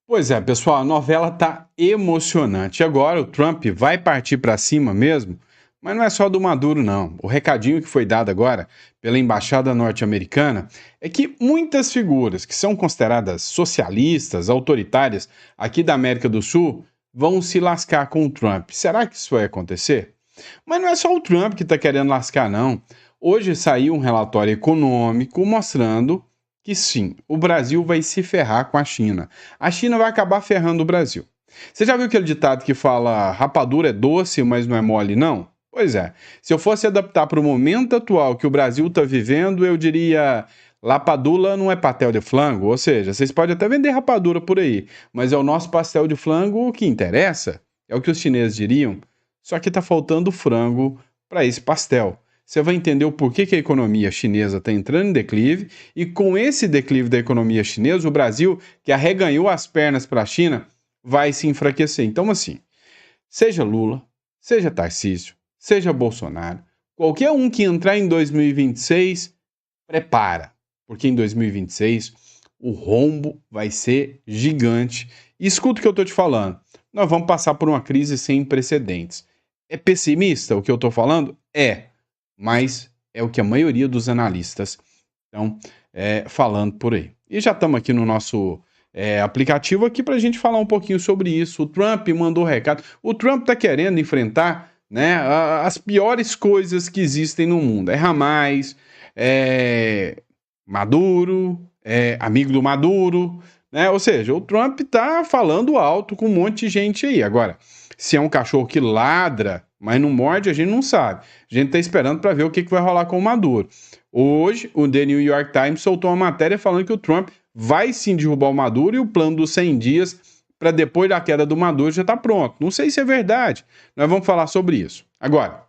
Pois é, pessoal, a novela tá emocionante. Agora o Trump vai partir para cima mesmo, mas não é só do Maduro, não. O recadinho que foi dado agora pela embaixada norte-americana é que muitas figuras que são consideradas socialistas, autoritárias aqui da América do Sul vão se lascar com o Trump. Será que isso vai acontecer? Mas não é só o Trump que está querendo lascar, não. Hoje saiu um relatório econômico mostrando que sim, o Brasil vai se ferrar com a China. A China vai acabar ferrando o Brasil. Você já viu aquele ditado que fala rapadura é doce, mas não é mole, não? Pois é. Se eu fosse adaptar para o momento atual que o Brasil está vivendo, eu diria lapadula não é pastel de flango. Ou seja, vocês podem até vender rapadura por aí, mas é o nosso pastel de flango que interessa. É o que os chineses diriam. Só que está faltando frango para esse pastel. Você vai entender o porquê que a economia chinesa está entrando em declive, e com esse declive da economia chinesa, o Brasil, que arreganhou as pernas para a China, vai se enfraquecer. Então, assim, seja Lula, seja Tarcísio, seja Bolsonaro, qualquer um que entrar em 2026, prepara, porque em 2026 o rombo vai ser gigante. E escuta o que eu estou te falando. Nós vamos passar por uma crise sem precedentes. É pessimista o que eu estou falando? É, mas é o que a maioria dos analistas estão falando por aí. E já estamos aqui no nosso aplicativo aqui para a gente falar um pouquinho sobre isso. O Trump mandou recado. O Trump está querendo enfrentar, né, as piores coisas que existem no mundo. É Hamas, é Maduro, é amigo do Maduro, né? Ou seja, o Trump está falando alto com um monte de gente aí. Agora, se é um cachorro que ladra, mas não morde, a gente não sabe. A gente está esperando para ver o que vai rolar com o Maduro. Hoje, o The New York Times soltou uma matéria falando que o Trump vai sim derrubar o Maduro, e o plano dos 100 dias para depois da queda do Maduro já está pronto. Não sei se é verdade. Nós vamos falar sobre isso. Agora,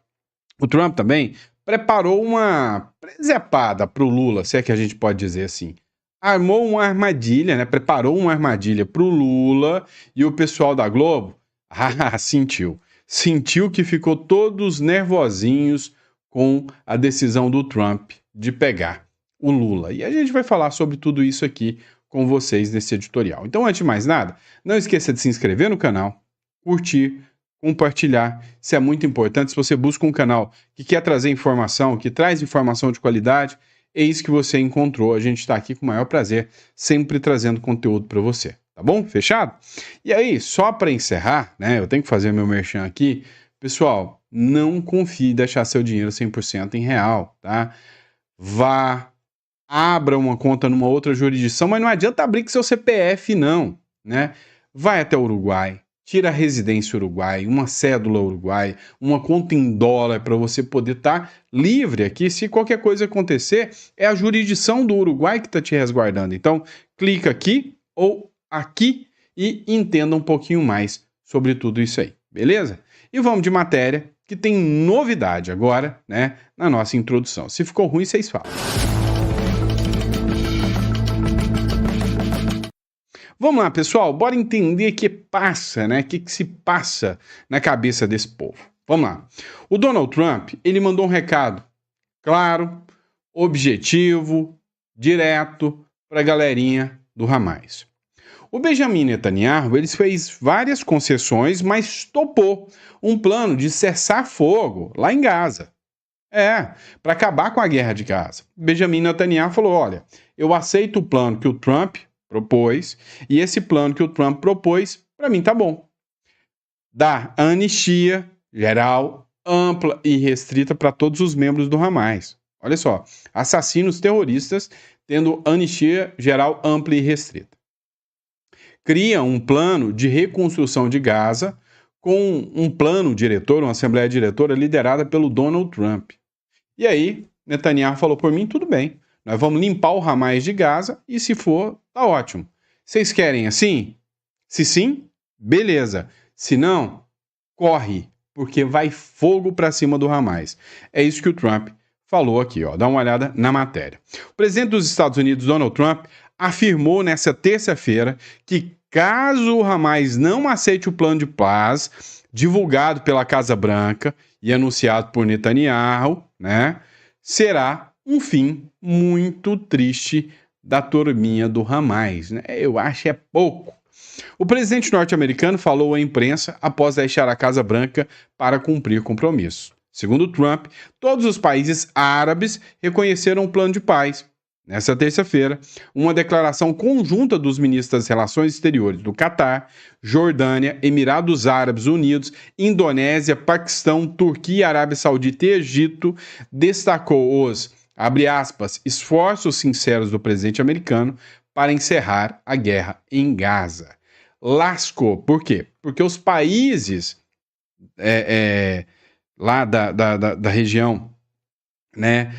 o Trump também preparou uma presepada para o Lula, se é que a gente pode dizer assim. Armou uma armadilha, né? Preparou uma armadilha para o Lula, e o pessoal da Globo, sentiu. Sentiu que ficou todos nervosinhos com a decisão do Trump de pegar o Lula. E a gente vai falar sobre tudo isso aqui com vocês nesse editorial. Então, antes de mais nada, não esqueça de se inscrever no canal, curtir, compartilhar. Isso é muito importante. Se você busca um canal que quer trazer informação, que traz informação de qualidade, é isso que você encontrou. A gente está aqui com o maior prazer, sempre trazendo conteúdo para você. Tá bom? Fechado? E aí, só para encerrar, né? Eu tenho que fazer meu merchan aqui. Pessoal, não confie em deixar seu dinheiro 100% em real, tá? Vá, abra uma conta numa outra jurisdição, mas não adianta abrir com seu CPF, não, né? Vai até o Uruguai, tira a residência uruguai, uma cédula uruguai, uma conta em dólar para você poder estar livre aqui. Se qualquer coisa acontecer, é a jurisdição do Uruguai que está te resguardando. Então, clica aqui ou aqui e entenda um pouquinho mais sobre tudo isso aí, beleza? E vamos de matéria, que tem novidade agora, né, na nossa introdução. Se ficou ruim, vocês falam. Vamos lá, pessoal, bora entender o que passa, né? O que se passa na cabeça desse povo. Vamos lá. O Donald Trump, ele mandou um recado claro, objetivo, direto para a galerinha do Hamas. O Benjamin Netanyahu, ele fez várias concessões, mas topou um plano de cessar fogo lá em Gaza. Para acabar com a guerra de Gaza. Benjamin Netanyahu falou, olha, eu aceito o plano que o Trump propôs, e esse plano que o Trump propôs, para mim tá bom. Dá anistia geral, ampla e restrita para todos os membros do Hamas. Olha só, assassinos terroristas tendo anistia geral, ampla e restrita. Cria um plano de reconstrução de Gaza com um plano diretor, uma assembleia diretora liderada pelo Donald Trump. E aí, Netanyahu falou, por mim, tudo bem. Nós vamos limpar o Hamas de Gaza e, se for, tá ótimo. Vocês querem assim? Se sim, beleza. Se não, corre, porque vai fogo para cima do Hamas. É isso que o Trump falou aqui, ó. Dá uma olhada na matéria. O presidente dos Estados Unidos, Donald Trump, afirmou nessa terça-feira que, caso o Hamas não aceite o plano de paz divulgado pela Casa Branca e anunciado por Netanyahu, né, será um fim muito triste da turminha do Hamas, né? Eu acho é pouco. O presidente norte-americano falou à imprensa após deixar a Casa Branca para cumprir compromissos. Segundo Trump, todos os países árabes reconheceram o plano de paz. Nesta terça-feira, uma declaração conjunta dos ministros das Relações Exteriores do Catar, Jordânia, Emirados Árabes Unidos, Indonésia, Paquistão, Turquia, Arábia Saudita e Egito destacou os, abre aspas, esforços sinceros do presidente americano para encerrar a guerra em Gaza. Lascou. Por quê? Porque os países lá da região, né,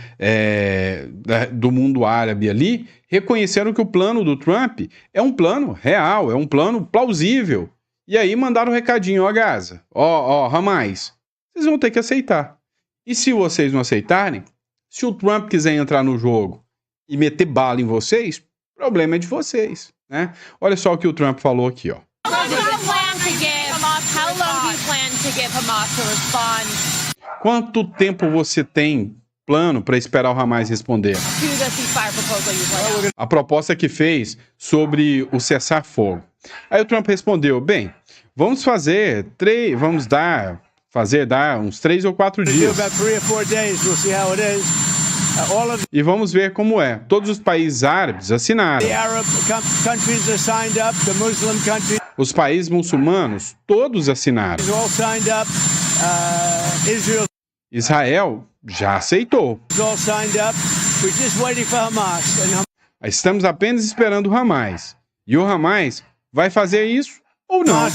do mundo árabe ali, reconheceram que o plano do Trump é um plano real, é um plano plausível. E aí mandaram um recadinho, ó Gaza, ó Hamas, vocês vão ter que aceitar. E se vocês não aceitarem, se o Trump quiser entrar no jogo e meter bala em vocês, o problema é de vocês, né? Olha só o que o Trump falou aqui, ó. Quanto tempo você tem plano para esperar o Hamas responder? A proposta que fez sobre o cessar-fogo. Aí o Trump respondeu, bem, vamos dar uns 3 ou 4 dias. E vamos ver como é. Todos os países árabes assinaram. Os países muçulmanos, todos assinaram. Israel já aceitou. Estamos apenas esperando o Hamas. E o Hamas vai fazer isso ou não?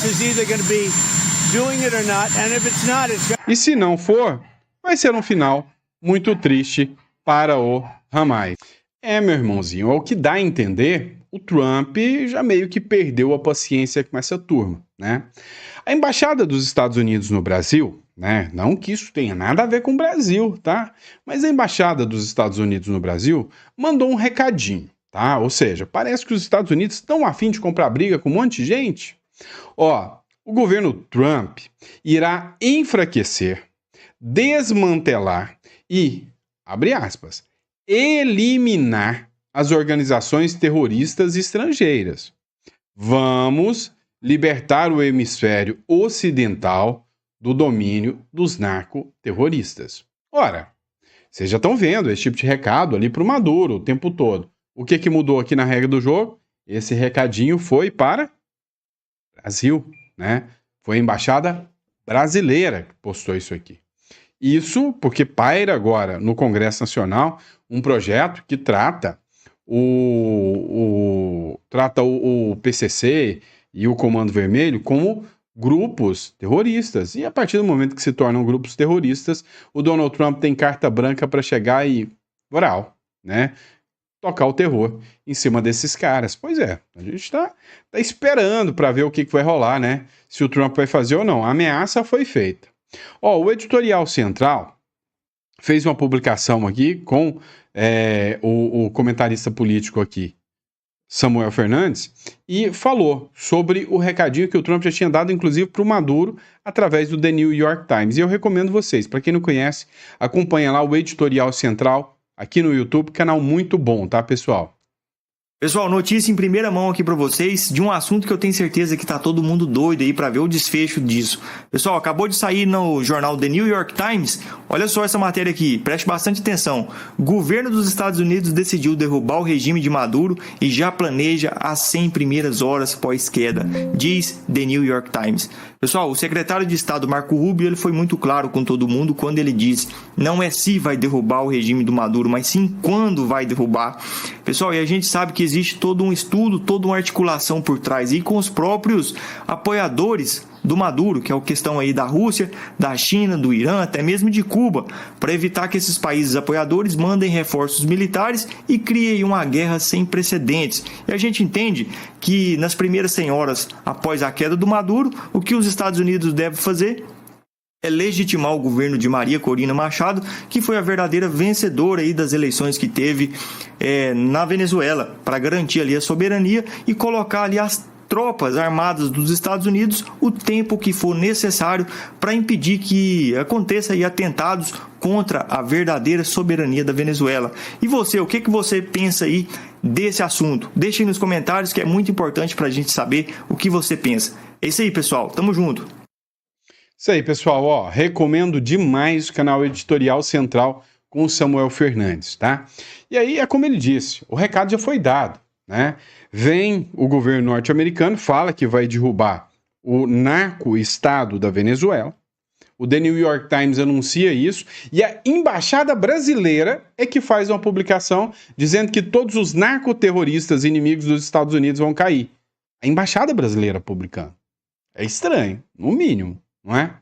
E se não for, vai ser um final muito triste para o Hamas. Meu irmãozinho, ao que dá a entender, o Trump já meio que perdeu a paciência com essa turma, né? A Embaixada dos Estados Unidos no Brasil, né? Não que isso tenha nada a ver com o Brasil, tá? Mas a Embaixada dos Estados Unidos no Brasil mandou um recadinho, tá? Ou seja, parece que os Estados Unidos estão a fim de comprar briga com um monte de gente. O governo Trump irá enfraquecer, desmantelar e, abre aspas, eliminar as organizações terroristas estrangeiras. Vamos libertar o hemisfério ocidental do domínio dos narcoterroristas. Ora, vocês já estão vendo esse tipo de recado ali para o Maduro o tempo todo. O que mudou aqui na regra do jogo? Esse recadinho foi para Brasil, né? Foi a embaixada brasileira que postou isso aqui. Isso porque paira agora no Congresso Nacional um projeto que trata o PCC e o Comando Vermelho como grupos terroristas. E a partir do momento que se tornam grupos terroristas, o Donald Trump tem carta branca para chegar e, moral, né? Tocar o terror em cima desses caras. Pois é, a gente tá esperando para ver o que vai rolar, né? Se o Trump vai fazer ou não. A ameaça foi feita. O Editorial Central fez uma publicação aqui com o comentarista político aqui, Samuel Fernandes, e falou sobre o recadinho que o Trump já tinha dado, inclusive, para o Maduro, através do The New York Times. E eu recomendo vocês, para quem não conhece, acompanha lá o Editorial Central, aqui no YouTube, canal muito bom, tá, pessoal? Pessoal, notícia em primeira mão aqui para vocês de um assunto que eu tenho certeza que tá todo mundo doido aí para ver o desfecho disso. Pessoal, acabou de sair no jornal The New York Times. Olha só essa matéria aqui, preste bastante atenção. Governo dos Estados Unidos decidiu derrubar o regime de Maduro e já planeja as 100 primeiras horas pós-queda, diz The New York Times. Pessoal, o secretário de Estado Marco Rubio ele foi muito claro com todo mundo quando ele disse não é se vai derrubar o regime do Maduro, mas sim quando vai derrubar. Pessoal, e a gente sabe que existe todo um estudo, toda uma articulação por trás e com os próprios apoiadores do Maduro, que é a questão aí da Rússia, da China, do Irã, até mesmo de Cuba, para evitar que esses países apoiadores mandem reforços militares e criem uma guerra sem precedentes. E a gente entende que nas primeiras 100 horas após a queda do Maduro, o que os Estados Unidos devem fazer é legitimar o governo de Maria Corina Machado, que foi a verdadeira vencedora aí das eleições que teve na Venezuela, para garantir ali a soberania e colocar ali as tropas armadas dos Estados Unidos o tempo que for necessário para impedir que aconteça aí atentados contra a verdadeira soberania da Venezuela. E você, o que você pensa aí desse assunto? Deixe aí nos comentários, que é muito importante para a gente saber o que você pensa. É isso aí, pessoal. Tamo junto. Isso aí, pessoal. Ó, recomendo demais o canal Editorial Central com o Samuel Fernandes, tá? E aí, é como ele disse, o recado já foi dado, né? Vem o governo norte-americano, fala que vai derrubar o narco-estado da Venezuela. O The New York Times anuncia isso, e a embaixada brasileira é que faz uma publicação dizendo que todos os narcoterroristas inimigos dos Estados Unidos vão cair. A embaixada brasileira publicando. É estranho, no mínimo, não é?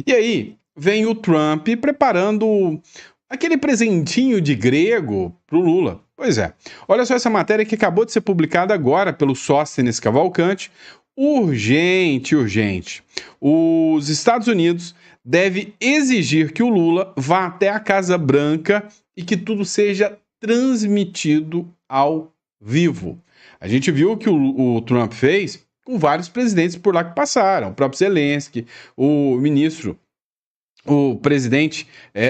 E aí, vem o Trump preparando aquele presentinho de grego pro Lula. Pois é. Olha só essa matéria que acabou de ser publicada agora pelo Sóstenes Cavalcante. Urgente, urgente. Os Estados Unidos devem exigir que o Lula vá até a Casa Branca e que tudo seja transmitido ao vivo. A gente viu o que o Trump fez com vários presidentes por lá que passaram. O próprio Zelensky, o presidente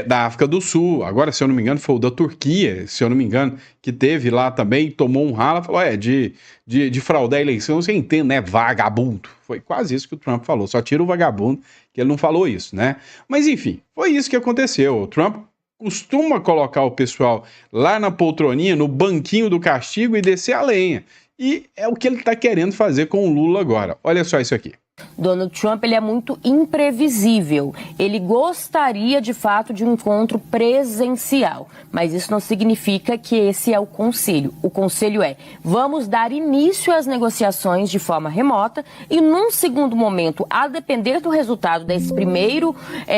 da África do Sul, agora, se eu não me engano, foi o da Turquia, se eu não me engano, que teve lá também, tomou um rala, falou, de fraudar a eleição, você entende, né, vagabundo. Foi quase isso que o Trump falou, só tira o vagabundo, que ele não falou isso, né? Mas, enfim, foi isso que aconteceu. O Trump costuma colocar o pessoal lá na poltroninha, no banquinho do castigo e descer a lenha. E é o que ele está querendo fazer com o Lula agora. Olha só isso aqui. Donald Trump, ele é muito imprevisível. Ele gostaria, de fato, de um encontro presencial, mas isso não significa que esse é o conselho. O conselho é, vamos dar início às negociações de forma remota e, num segundo momento, a depender do resultado desse primeiro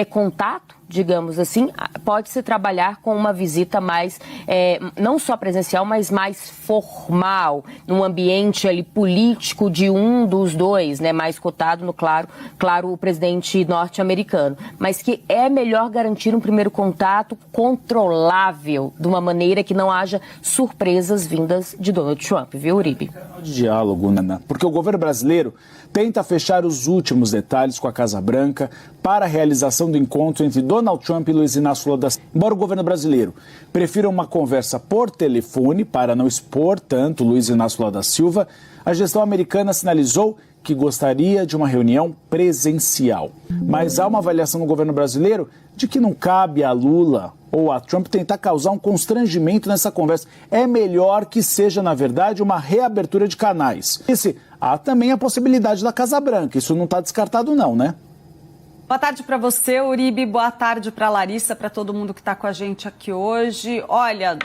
contato, digamos assim, pode-se trabalhar com uma visita mais, não só presencial, mas mais formal, num ambiente ali político de um dos dois, né, mais cotado no claro, o presidente norte-americano, mas que é melhor garantir um primeiro contato controlável, de uma maneira que não haja surpresas vindas de Donald Trump, viu, Uribe? De diálogo, Nana, porque o governo brasileiro tenta fechar os últimos detalhes com a Casa Branca para a realização do encontro entre Donald Trump e Luiz Inácio Lula da Silva. Embora o governo brasileiro prefira uma conversa por telefone para não expor tanto Luiz Inácio Lula da Silva, a gestão americana sinalizou que gostaria de uma reunião presencial. Mas há uma avaliação no governo brasileiro de que não cabe a Lula ou a Trump tentar causar um constrangimento nessa conversa. É melhor que seja, na verdade, uma reabertura de canais. Há também a possibilidade da Casa Branca. Isso não está descartado não, né? Boa tarde para você, Uribe. Boa tarde para Larissa, para todo mundo que está com a gente aqui hoje. Olha,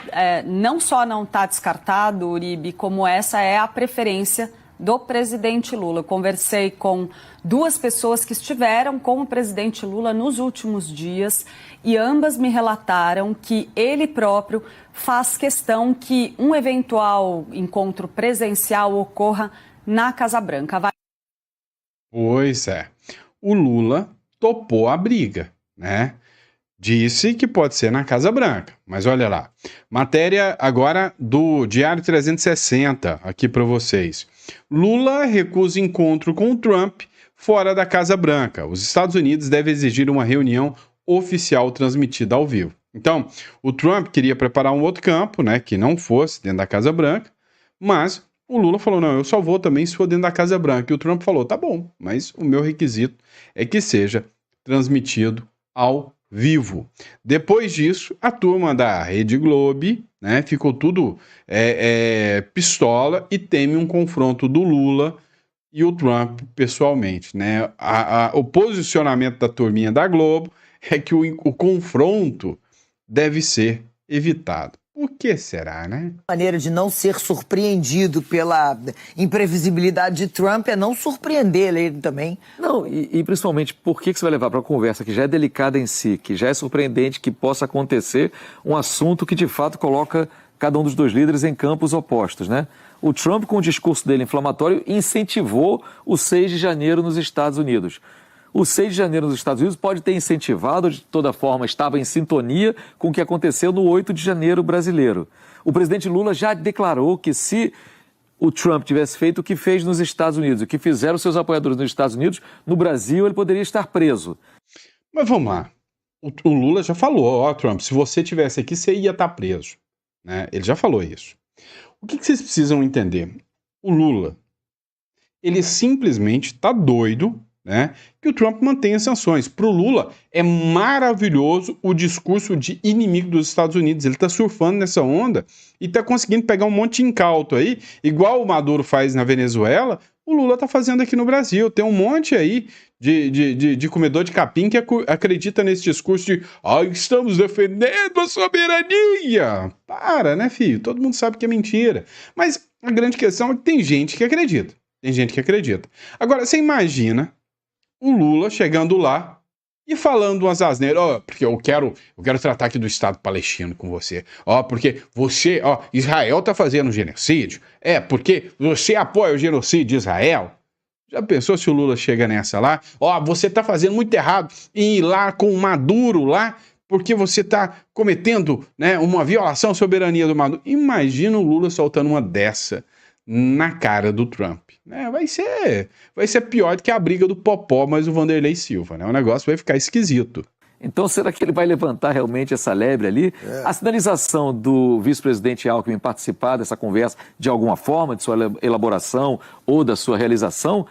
não só não está descartado, Uribe, como essa é a preferência do presidente Lula. Eu conversei com duas pessoas que estiveram com o presidente Lula nos últimos dias e ambas me relataram que ele próprio faz questão que um eventual encontro presencial ocorra na Casa Branca. Pois é. O Lula topou a briga, né? Disse que pode ser na Casa Branca, mas olha lá. Matéria agora do Diário 360, aqui para vocês. Lula recusa encontro com Trump fora da Casa Branca. Os Estados Unidos devem exigir uma reunião oficial transmitida ao vivo. Então, o Trump queria preparar um outro campo, né, que não fosse dentro da Casa Branca, mas o Lula falou, não, eu só vou também se for dentro da Casa Branca. E o Trump falou, tá bom, mas o meu requisito é que seja transmitido ao vivo. Depois disso, a turma da Rede Globo, né, ficou tudo pistola e teme um confronto do Lula e o Trump pessoalmente, né? O posicionamento da turminha da Globo é que o confronto deve ser evitado. O que será, né? A maneira de não ser surpreendido pela imprevisibilidade de Trump é não surpreender ele também. Não, e principalmente, por que você vai levar para uma conversa que já é delicada em si, que já é surpreendente que possa acontecer um assunto que de fato coloca cada um dos dois líderes em campos opostos, né? O Trump, com o discurso dele inflamatório, incentivou o 6 de janeiro nos Estados Unidos. O 6 de janeiro nos Estados Unidos pode ter incentivado, de toda forma, estava em sintonia com o que aconteceu no 8 de janeiro brasileiro. O presidente Lula já declarou que se o Trump tivesse feito o que fez nos Estados Unidos, o que fizeram seus apoiadores nos Estados Unidos, no Brasil ele poderia estar preso. Mas vamos lá. O Lula já falou, ó, Trump, se você tivesse aqui, você ia estar preso. Né? Ele já falou isso. O que vocês precisam entender? O Lula, ele simplesmente está doido, né, que o Trump mantenha sanções. Para o Lula, é maravilhoso o discurso de inimigo dos Estados Unidos. Ele está surfando nessa onda e está conseguindo pegar um monte de incauto aí, igual o Maduro faz na Venezuela, o Lula está fazendo aqui no Brasil. Tem um monte aí de comedor de capim que acredita nesse discurso de estamos defendendo a soberania. Para, né, filho? Todo mundo sabe que é mentira. Mas a grande questão é que tem gente que acredita. Tem gente que acredita. Agora, você imagina o Lula chegando lá e falando umas asneiras, porque eu quero tratar aqui do Estado palestino com você, porque você, Israel tá fazendo genocídio, porque você apoia o genocídio de Israel. Já pensou se o Lula chega nessa lá? Você tá fazendo muito errado em ir lá com o Maduro lá, porque você tá cometendo, né, uma violação à soberania do Maduro. Imagina o Lula soltando uma dessa na cara do Trump. Vai ser pior do que a briga do Popó mais o Vanderlei Silva, né? O negócio vai ficar esquisito. Então, será que ele vai levantar realmente essa lebre ali? A sinalização do vice-presidente Alckmin participar dessa conversa de alguma forma, de sua elaboração ou da sua realização,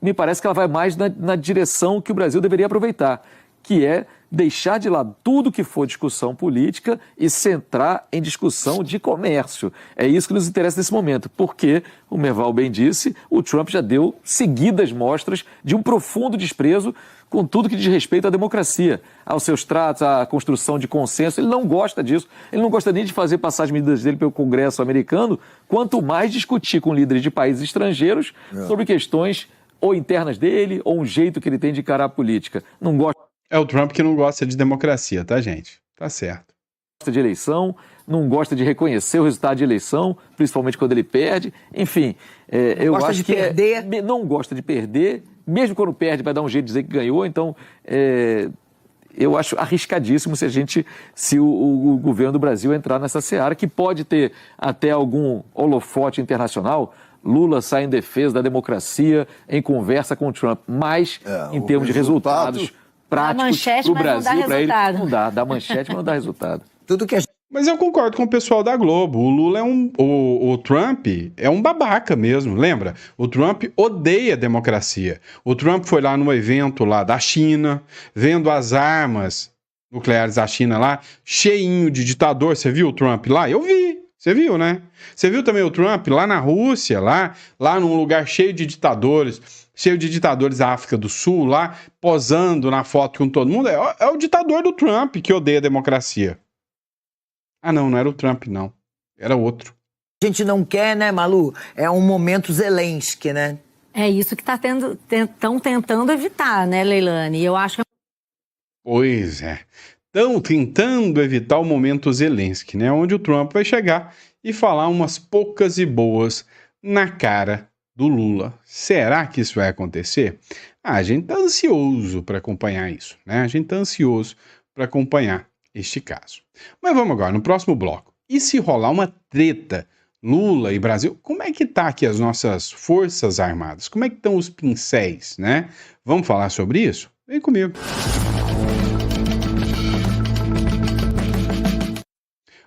me parece que ela vai mais na direção que o Brasil deveria aproveitar, que é deixar de lado tudo que for discussão política e centrar em discussão de comércio. É isso que nos interessa nesse momento, porque, o Merval bem disse, o Trump já deu seguidas mostras de um profundo desprezo com tudo que diz respeito à democracia, aos seus tratos, à construção de consenso. Ele não gosta disso, ele não gosta nem de fazer passar as medidas dele pelo Congresso americano, quanto mais discutir com líderes de países estrangeiros sobre questões ou internas dele, ou um jeito que ele tem de encarar a política. Não gosta. É o Trump que não gosta de democracia, tá, gente? Tá certo. Gosta de eleição, não gosta de reconhecer o resultado de eleição, principalmente quando ele perde. Enfim, eu gosta acho de que perder. Não gosta de perder, mesmo quando perde vai dar um jeito de dizer que ganhou. Então, eu acho arriscadíssimo se o governo do Brasil entrar nessa seara, que pode ter até algum holofote internacional. Lula sai em defesa da democracia, em conversa com o Trump, mas em termos de resultados práticos para o Brasil, para ele, não dá. Dá manchete, mas não dá resultado. Tudo que Mas eu concordo com o pessoal da Globo. O Lula o Trump é um babaca mesmo, lembra? O Trump odeia a democracia. O Trump foi lá no evento lá da China, vendo as armas nucleares da China lá, cheinho de ditador. Você viu o Trump lá? Eu vi. Você viu, né? Você viu também o Trump lá na Rússia, lá num lugar cheio de ditadores da África do Sul, lá posando na foto com todo mundo? É o ditador do Trump que odeia a democracia. Ah, não era o Trump, não. Era outro. a gente não quer, né, Malu? É um momento Zelensky, né? É isso que estão tentando evitar, né, Leilani? Eu acho que... Pois é. Estão tentando evitar o momento Zelensky, né? Onde o Trump vai chegar e falar umas poucas e boas na cara do Lula. Será que isso vai acontecer? A gente tá ansioso para acompanhar isso, né? A gente tá ansioso para acompanhar este caso. Mas vamos agora, no próximo bloco. E se rolar uma treta Lula e Brasil, como é que tá aqui as nossas forças armadas? Como é que estão os pincéis, né? Vamos falar sobre isso? Vem comigo.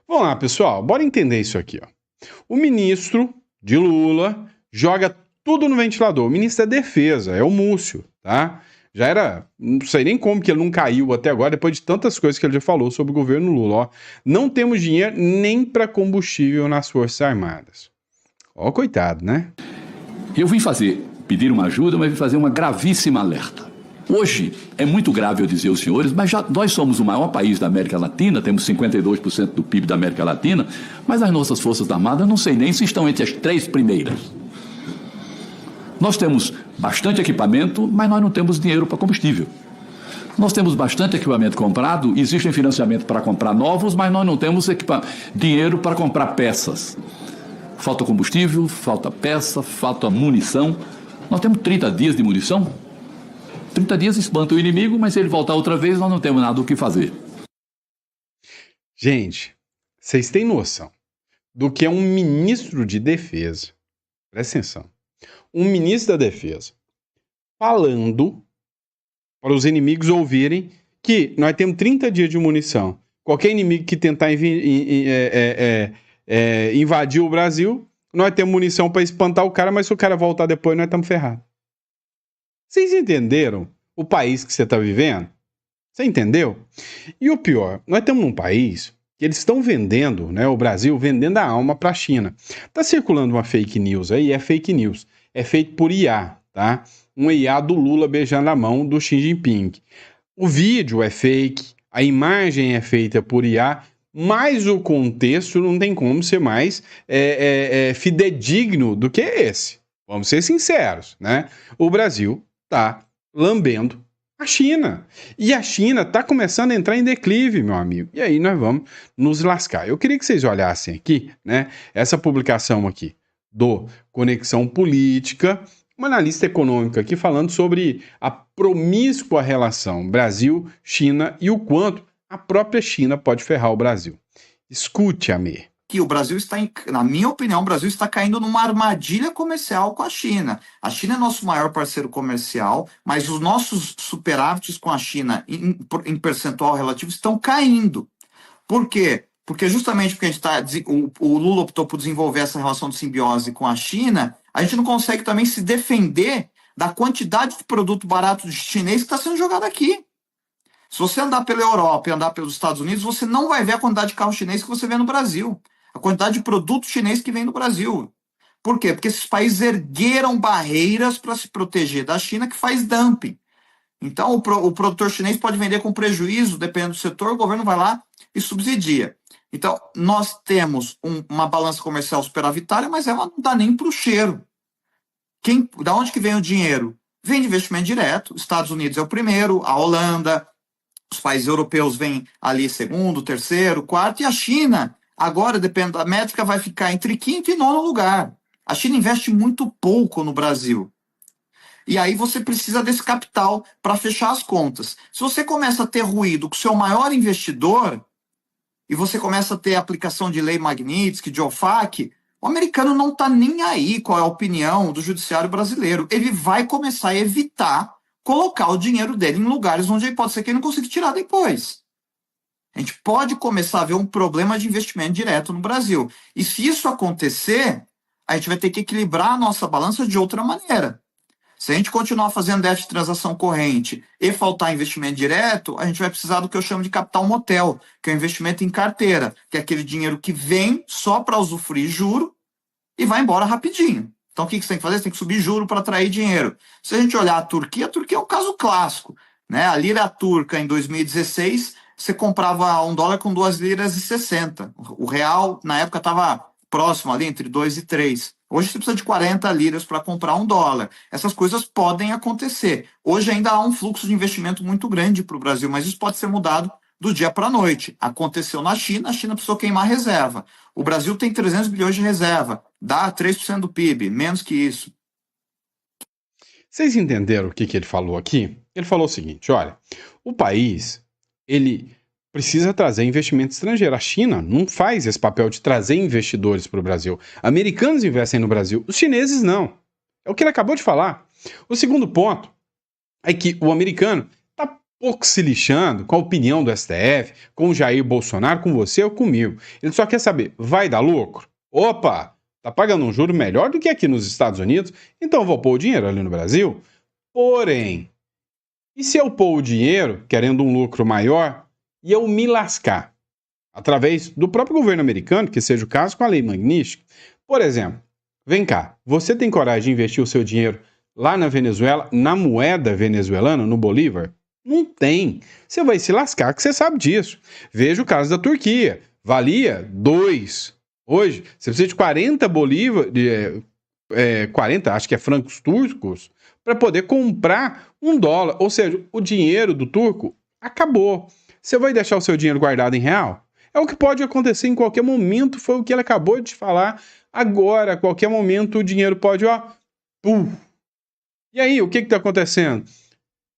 Vamos lá, pessoal, bora entender isso aqui, ó. O ministro de Lula joga tudo no ventilador. O ministro da Defesa é o Múcio, tá? Já era, não sei nem como que ele não caiu até agora, depois de tantas coisas que ele já falou sobre o governo Lula, ó. Não temos dinheiro nem para combustível nas Forças Armadas. Ó, coitado, né? Eu vim pedir uma ajuda, mas vim fazer uma gravíssima alerta. Hoje, é muito grave eu dizer aos senhores, mas nós somos o maior país da América Latina, temos 52% do PIB da América Latina, mas as nossas Forças Armadas não sei nem se estão entre as 3 primeiras. Nós temos bastante equipamento, mas nós não temos dinheiro para combustível. Nós temos bastante equipamento comprado, existe financiamento para comprar novos, mas nós não temos dinheiro para comprar peças. Falta combustível, falta peça, falta munição. Nós temos 30 dias de munição. 30 dias espanta o inimigo, mas se ele voltar outra vez, nós não temos nada o que fazer. Gente, vocês têm noção. do que um ministro de defesa. Presta atenção. Um ministro da defesa falando para os inimigos ouvirem que nós temos 30 dias de munição. Qualquer inimigo que tentar invadir o Brasil, nós temos munição para espantar o cara, mas se o cara voltar depois, nós estamos ferrados. Vocês entenderam o país que você está vivendo? Você entendeu? E o pior, nós estamos num país que eles estão vendendo, né, o Brasil vendendo a alma para a China. Está circulando uma fake news aí, é fake news. É feito por IA, tá? Um IA do Lula beijando a mão do Xi Jinping. O vídeo é fake, a imagem é feita por IA, mas o contexto não tem como ser mais fidedigno do que esse. Vamos ser sinceros, né? O Brasil está lambendo a China. E a China está começando a entrar em declive, meu amigo. E aí nós vamos nos lascar. Eu queria que vocês olhassem aqui, né? Essa publicação aqui do Conexão Política, uma analista econômica aqui falando sobre a promíscua relação Brasil-China e o quanto a própria China pode ferrar o Brasil. Escute, Amir. Que o Brasil está, na minha opinião, o Brasil está caindo numa armadilha comercial com a China. A China é nosso maior parceiro comercial, mas os nossos superávites com a China em percentual relativo estão caindo. Por quê? Porque justamente porque o Lula optou por desenvolver essa relação de simbiose com a China, a gente não consegue também se defender da quantidade de produto barato chinês que está sendo jogado aqui. Se você andar pela Europa e andar pelos Estados Unidos, você não vai ver a quantidade de carro chinês que você vê no Brasil. A quantidade de produto chinês que vem no Brasil. Por quê? Porque esses países ergueram barreiras para se proteger da China, que faz dumping. Então, o produtor chinês pode vender com prejuízo, dependendo do setor, o governo vai lá e subsidia. Então, nós temos uma balança comercial superavitária, mas ela não dá nem para o cheiro. Da onde que vem o dinheiro? Vem de investimento direto. Estados Unidos é o primeiro, a Holanda, os países europeus vêm ali segundo, terceiro, quarto, e a China, agora, dependendo da métrica, vai ficar entre quinto e nono lugar. A China investe muito pouco no Brasil. E aí você precisa desse capital para fechar as contas. Se você começa a ter ruído com o seu maior investidor, e você começa a ter aplicação de lei Magnitsky, de OFAC, o americano não está nem aí qual é a opinião do judiciário brasileiro. Ele vai começar a evitar colocar o dinheiro dele em lugares onde pode ser que ele não consiga tirar depois. A gente pode começar a ver um problema de investimento direto no Brasil. E se isso acontecer, a gente vai ter que equilibrar a nossa balança de outra maneira. Se a gente continuar fazendo déficit de transação corrente e faltar investimento direto, a gente vai precisar do que eu chamo de capital motel, que é o investimento em carteira, que é aquele dinheiro que vem só para usufruir juro e vai embora rapidinho. Então o que você tem que fazer? Você tem que subir juro para atrair dinheiro. Se a gente olhar a Turquia é um caso clássico, né? A lira turca em 2016, você comprava $1 com 2,60 liras. O real, na época, estava próximo ali, entre 2 e 3. Hoje você precisa de 40 liras para comprar $1. Essas coisas podem acontecer. Hoje ainda há um fluxo de investimento muito grande para o Brasil, mas isso pode ser mudado do dia para a noite. Aconteceu na China, a China precisou queimar reserva. O Brasil tem 300 bilhões de reserva, dá 3% do PIB, menos que isso. Vocês entenderam o que ele falou aqui? Ele falou o seguinte, olha, o país, ele precisa trazer investimento estrangeiro. A China não faz esse papel de trazer investidores para o Brasil. Americanos investem no Brasil, os chineses não. É o que ele acabou de falar. O segundo ponto é que o americano está pouco se lixando com a opinião do STF, com o Jair Bolsonaro, com você ou comigo. Ele só quer saber, vai dar lucro? Opa, tá pagando um juro melhor do que aqui nos Estados Unidos, então eu vou pôr o dinheiro ali no Brasil. Porém, e se eu pôr o dinheiro, querendo um lucro maior, e eu me lascar, através do próprio governo americano, que seja o caso com a lei Magnitsky? Por exemplo, vem cá, você tem coragem de investir o seu dinheiro lá na Venezuela, na moeda venezuelana, no Bolívar? Não tem. Você vai se lascar, que você sabe disso. Veja o caso da Turquia. Valia 2. Hoje, você precisa de 40 bolívar, 40, acho que é francos turcos, para poder comprar $1. Ou seja, o dinheiro do turco acabou. Você vai deixar o seu dinheiro guardado em real? É o que pode acontecer em qualquer momento, foi o que ele acabou de falar. Agora, a qualquer momento, o dinheiro pode, E aí, o que está acontecendo?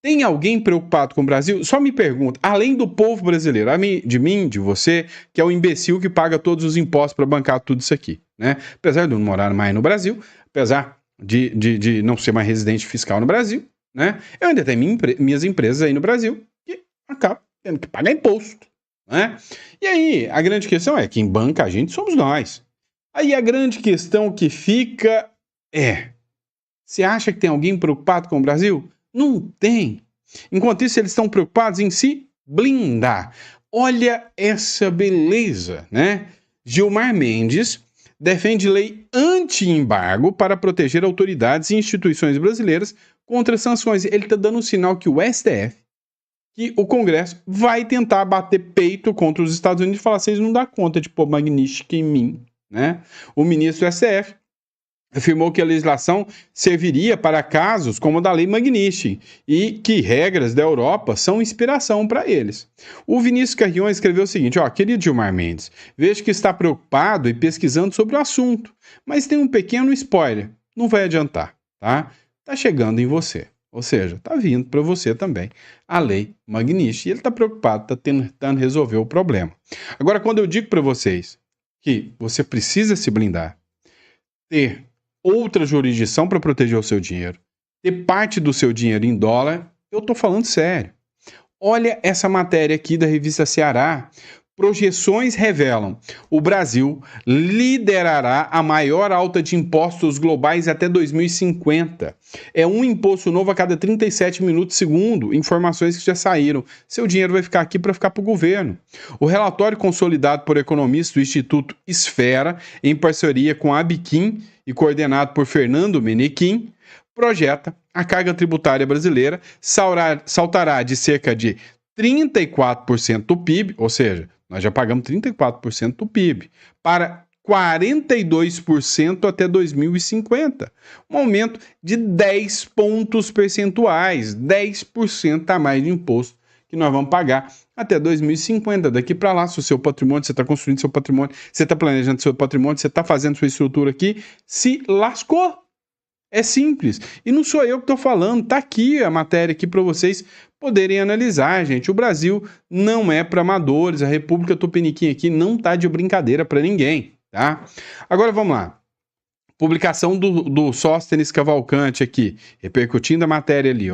Tem alguém preocupado com o Brasil? Só me pergunta, além do povo brasileiro, de mim, de você, que é o imbecil que paga todos os impostos para bancar tudo isso aqui, né? Apesar de eu não morar mais no Brasil, apesar de não ser mais residente fiscal no Brasil, né? Eu ainda tenho minhas empresas aí no Brasil que acabam tendo que pagar imposto, né? E aí, a grande questão é, quem banca a gente somos nós. Aí a grande questão que fica é, você acha que tem alguém preocupado com o Brasil? Não tem. Enquanto isso, eles estão preocupados em se blindar. Olha essa beleza, né? Gilmar Mendes defende lei anti-embargo para proteger autoridades e instituições brasileiras contra sanções. Ele está dando um sinal que o STF, que o Congresso, vai tentar bater peito contra os Estados Unidos e falar, vocês não dão conta de pôr Magnitsky em mim, né? O ministro do STF afirmou que a legislação serviria para casos como a da Lei Magnitsky e que regras da Europa são inspiração para eles. O Vinícius Carrion escreveu o seguinte, querido Gilmar Mendes, vejo que está preocupado e pesquisando sobre o assunto, mas tem um pequeno spoiler, não vai adiantar, tá? Tá chegando em você, ou seja, tá vindo para você também a Lei Magnitsky e ele está preocupado, está tentando resolver o problema. Agora, quando eu digo para vocês que você precisa se blindar, ter outra jurisdição para proteger o seu dinheiro, ter parte do seu dinheiro em dólar, eu estou falando sério. Olha essa matéria aqui da revista Ceará. Projeções revelam: o Brasil liderará a maior alta de impostos globais até 2050. É um imposto novo a cada 37 minutos segundo, informações que já saíram. Seu dinheiro vai ficar aqui para ficar para o governo. O relatório consolidado por economistas do Instituto Esfera, em parceria com a Abiquim e coordenado por Fernando Menequim, projeta a carga tributária brasileira saltará de cerca de 34% do PIB, ou seja, nós já pagamos 34% do PIB, para 42% até 2050. Um aumento de 10 pontos percentuais, 10% a mais de imposto que nós vamos pagar até 2050. Daqui para lá, se o seu patrimônio, você está construindo seu patrimônio, você está planejando seu patrimônio, você está fazendo sua estrutura aqui, se lascou. É simples. E não sou eu que estou falando, tá aqui a matéria aqui para vocês poderem analisar, gente. O Brasil não é para amadores, a República Tupiniquim aqui não tá de brincadeira para ninguém, tá? Agora vamos lá. Publicação do Sóstenes Cavalcante aqui, repercutindo a matéria ali,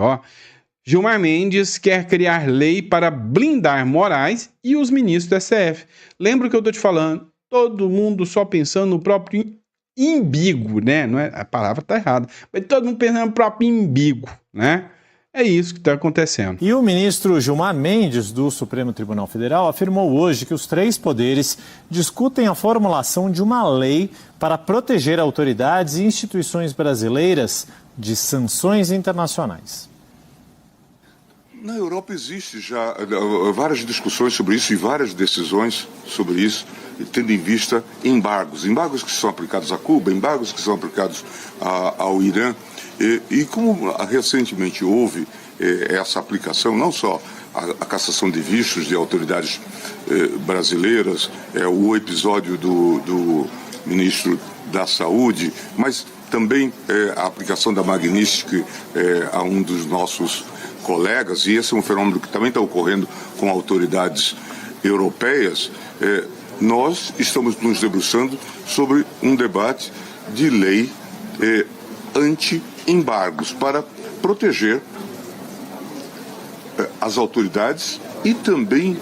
Gilmar Mendes quer criar lei para blindar Moraes e os ministros do STF. Lembra o que eu estou te falando? Todo mundo só pensando no próprio imbigo, né? Não é, a palavra está errada, mas todo mundo pensando no próprio imbigo, né? É isso que está acontecendo. E o ministro Gilmar Mendes, do Supremo Tribunal Federal, afirmou hoje que os três poderes discutem a formulação de uma lei para proteger autoridades e instituições brasileiras de sanções internacionais. Na Europa existe já várias discussões sobre isso e várias decisões sobre isso, tendo em vista embargos que são aplicados a Cuba, embargos que são aplicados ao Irã. E como recentemente houve essa aplicação, não só a cassação de vistos de autoridades brasileiras, o episódio do ministro da Saúde, mas também a aplicação da Magnitsky a um dos nossos colegas, e esse é um fenômeno que também está ocorrendo com autoridades europeias, nós estamos nos debruçando sobre um debate de lei anti-embargos para proteger as autoridades e também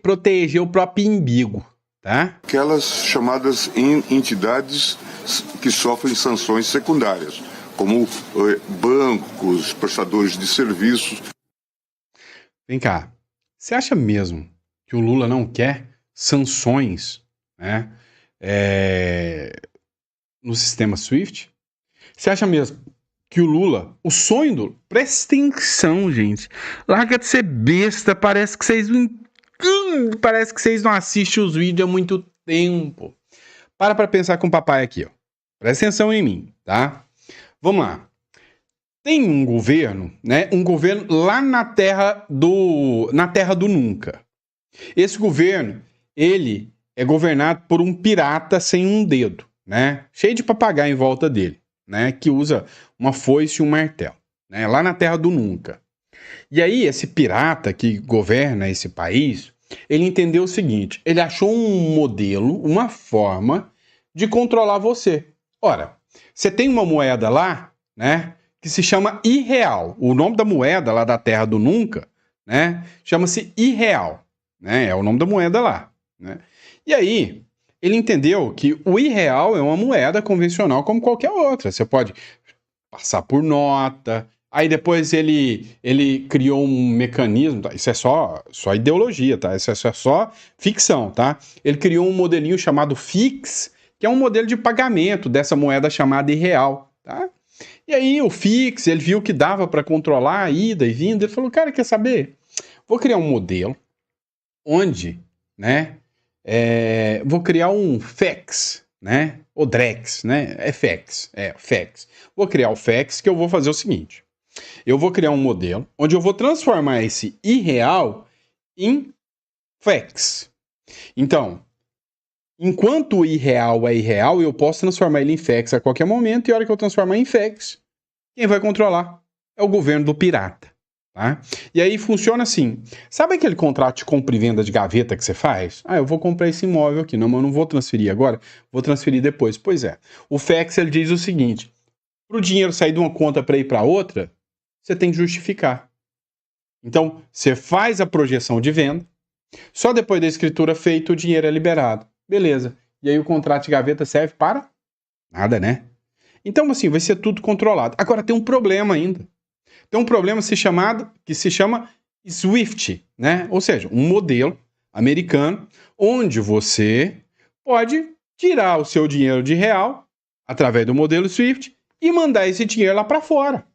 proteger o próprio imbigo, tá? Aquelas chamadas entidades que sofrem sanções secundárias, como bancos, prestadores de serviços. Vem cá, você acha mesmo que o Lula não quer sanções, né, no sistema SWIFT? Você acha mesmo que o Lula, o sonho do... Presta atenção, gente. Larga de ser besta, parece que vocês não assistem os vídeos há muito tempo. Para pensar com o papai aqui, Presta atenção em mim, tá? Vamos lá. Tem um governo, né? Um governo lá na terra do nunca. Esse governo, ele é governado por um pirata sem um dedo, né? Cheio de papagaio em volta dele, né? Que usa uma foice e um martelo, né? Lá na terra do nunca. E aí, esse pirata que governa esse país, ele entendeu o seguinte, ele achou um modelo, uma forma de controlar você. Ora, você tem uma moeda lá, né, que se chama irreal. O nome da moeda lá da terra do nunca, né, chama-se irreal, né, é o nome da moeda lá, né. E aí, ele entendeu que o irreal é uma moeda convencional como qualquer outra. Você pode passar por nota. Aí depois ele criou um mecanismo, tá? Isso é só ideologia, tá? Isso é só ficção, tá? Ele criou um modelinho chamado FIX, que é um modelo de pagamento dessa moeda chamada irreal, tá? E aí o FIX, ele viu que dava para controlar a ida e vinda, ele falou, cara, quer saber? Vou criar um modelo onde, né, vou criar um FEX, né, ou DREX, né, FEX. Vou criar o FEX, que eu vou fazer o seguinte, eu vou criar um modelo onde eu vou transformar esse irreal em FEX. Então, enquanto o irreal é irreal, eu posso transformar ele em FEX a qualquer momento, e a hora que eu transformar em FEX, quem vai controlar é o governo do pirata. Tá? E aí funciona assim, sabe aquele contrato de compra e venda de gaveta que você faz? Eu vou comprar esse imóvel aqui, não, mas eu não vou transferir agora, vou transferir depois. Pois é, o FEX ele diz o seguinte, para o dinheiro sair de uma conta para ir para outra, você tem que justificar. Então, você faz a projeção de venda, só depois da escritura feita o dinheiro é liberado. Beleza. E aí o contrato de gaveta serve para nada, né? Então, assim, vai ser tudo controlado. Agora, tem um problema ainda. Tem um problema que se chama SWIFT, né? Ou seja, um modelo americano onde você pode tirar o seu dinheiro de real através do modelo SWIFT e mandar esse dinheiro lá para fora.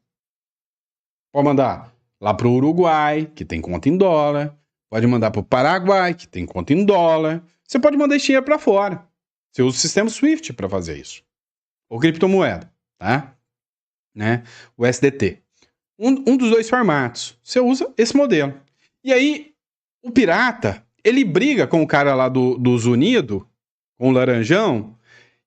Pode mandar lá para o Uruguai, que tem conta em dólar. Pode mandar para o Paraguai, que tem conta em dólar. Você pode mandar esse dinheiro para fora. Você usa o sistema SWIFT para fazer isso. Ou criptomoeda, tá? Né? O SDT. Um dos dois formatos. Você usa esse modelo. E aí, o pirata, ele briga com o cara lá dos Unidos, com o Laranjão,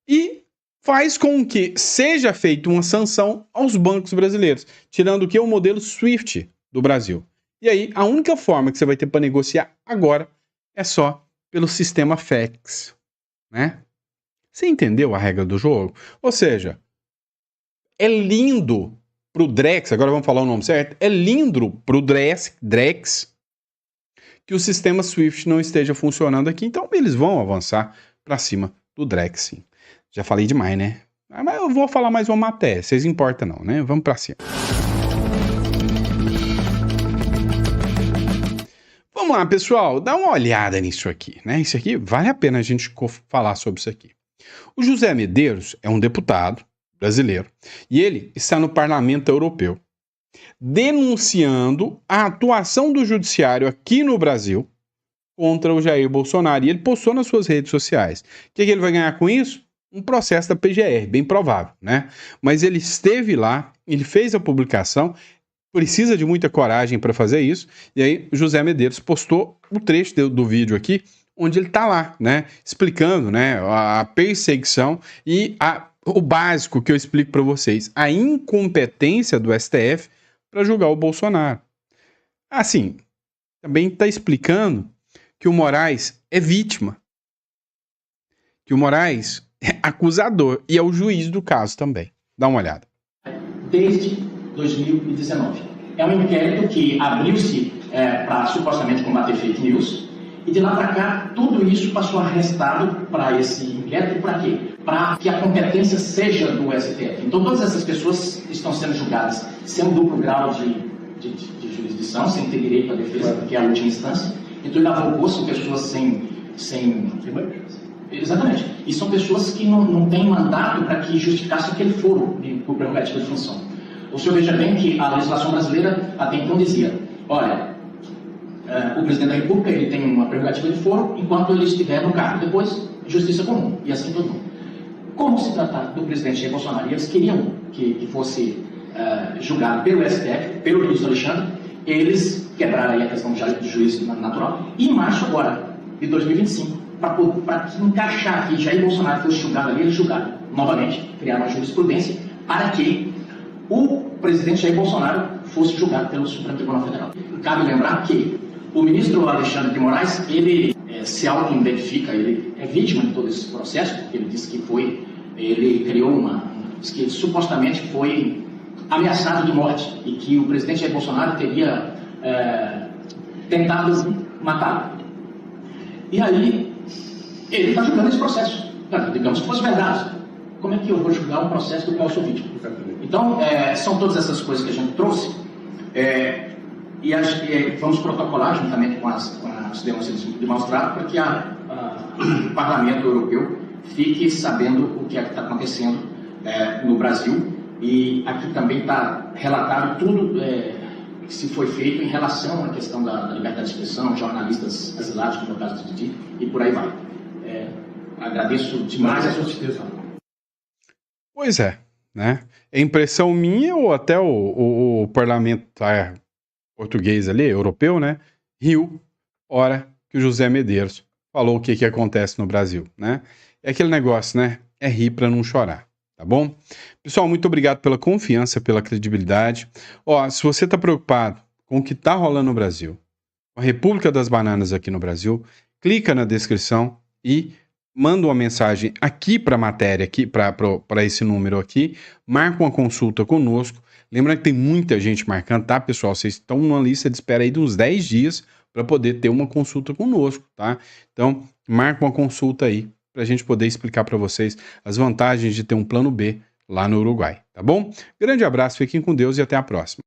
e faz com que seja feita uma sanção aos bancos brasileiros, tirando o que? O modelo SWIFT do Brasil. E aí, a única forma que você vai ter para negociar agora é só pelo sistema FEX, né? Você entendeu a regra do jogo? Ou seja, é lindo pro Drex, agora vamos falar o nome certo, é lindo pro Drex que o sistema SWIFT não esteja funcionando aqui, então eles vão avançar para cima do Drex, sim. Já falei demais, né? Mas eu vou falar mais uma matéria, vocês importam não, né? Vamos para cima. Vamos lá, pessoal, dá uma olhada nisso aqui, né? Isso aqui, vale a pena a gente falar sobre isso aqui. O José Medeiros é um deputado brasileiro e ele está no Parlamento Europeu denunciando a atuação do judiciário aqui no Brasil contra o Jair Bolsonaro. E ele postou nas suas redes sociais. O que ele vai ganhar com isso? Um processo da PGR, bem provável, né? Mas ele esteve lá, ele fez a publicação, precisa de muita coragem para fazer isso, e aí o José Medeiros postou o trecho do vídeo aqui, onde ele está lá, né? Explicando, né, a perseguição e o básico que eu explico para vocês, a incompetência do STF para julgar o Bolsonaro. Assim, também está explicando que o Moraes é vítima, que o Moraes é acusador e é o juiz do caso também. Dá uma olhada. Desde 2019. É um inquérito que abriu-se para supostamente combater fake news e de lá para cá tudo isso passou arrestado para esse inquérito. Para quê? Para que a competência seja do STF. Então todas essas pessoas estão sendo julgadas sem um duplo grau de jurisdição, sem ter direito à defesa, que é a última instância. Então ele avocou, são pessoas sem... Exatamente. E são pessoas que não têm mandato para que justificasse aquele foro por prerrogativa de função. O senhor veja bem que a legislação brasileira até então dizia, olha, o presidente da República ele tem uma prerrogativa de foro enquanto ele estiver no cargo. Depois, justiça comum, e assim todo mundo. Como se trata do presidente Jair Bolsonaro, eles queriam que fosse julgado pelo STF, pelo ministro Alexandre, eles quebraram aí a questão de juízo natural, e em março agora, de 2025, para encaixar que Jair Bolsonaro fosse julgado ali, eles julgaram novamente, criaram uma jurisprudência para que o presidente Jair Bolsonaro fosse julgado pelo Supremo Tribunal Federal. Cabe lembrar que o ministro Alexandre de Moraes, ele se auto-identifica, ele é vítima de todo esse processo, porque ele disse que ele criou diz que ele supostamente foi ameaçado de morte e que o presidente Jair Bolsonaro teria tentado matá-lo. E aí, ele está julgando esse processo. Digamos que fosse verdade. Como é que eu vou julgar um processo do qual eu sou vítima? Então, são todas essas coisas que a gente trouxe. E vamos protocolar juntamente com as denúncias demonstradas para que o Parlamento Europeu fique sabendo o que é que está acontecendo no Brasil. E aqui também está relatado tudo que se foi feito em relação à questão da liberdade de expressão, jornalistas asilados, como é o caso do Didi, e por aí vai. Agradeço demais a sua gentileza. Pois é, né? É impressão minha ou até o parlamentar português ali, europeu, né? Riu, hora que o José Medeiros falou o que acontece no Brasil, né? É aquele negócio, né? É rir para não chorar, tá bom? Pessoal, muito obrigado pela confiança, pela credibilidade. Ó, se você tá preocupado com o que tá rolando no Brasil, com a República das Bananas aqui no Brasil, clica na descrição e manda uma mensagem aqui para a matéria, aqui para esse número aqui, marca uma consulta conosco. Lembrando que tem muita gente marcando, tá, pessoal? Vocês estão numa lista de espera aí de uns 10 dias para poder ter uma consulta conosco, tá? Então, marca uma consulta aí para a gente poder explicar para vocês as vantagens de ter um plano B lá no Uruguai, tá bom? Grande abraço, fiquem com Deus e até a próxima.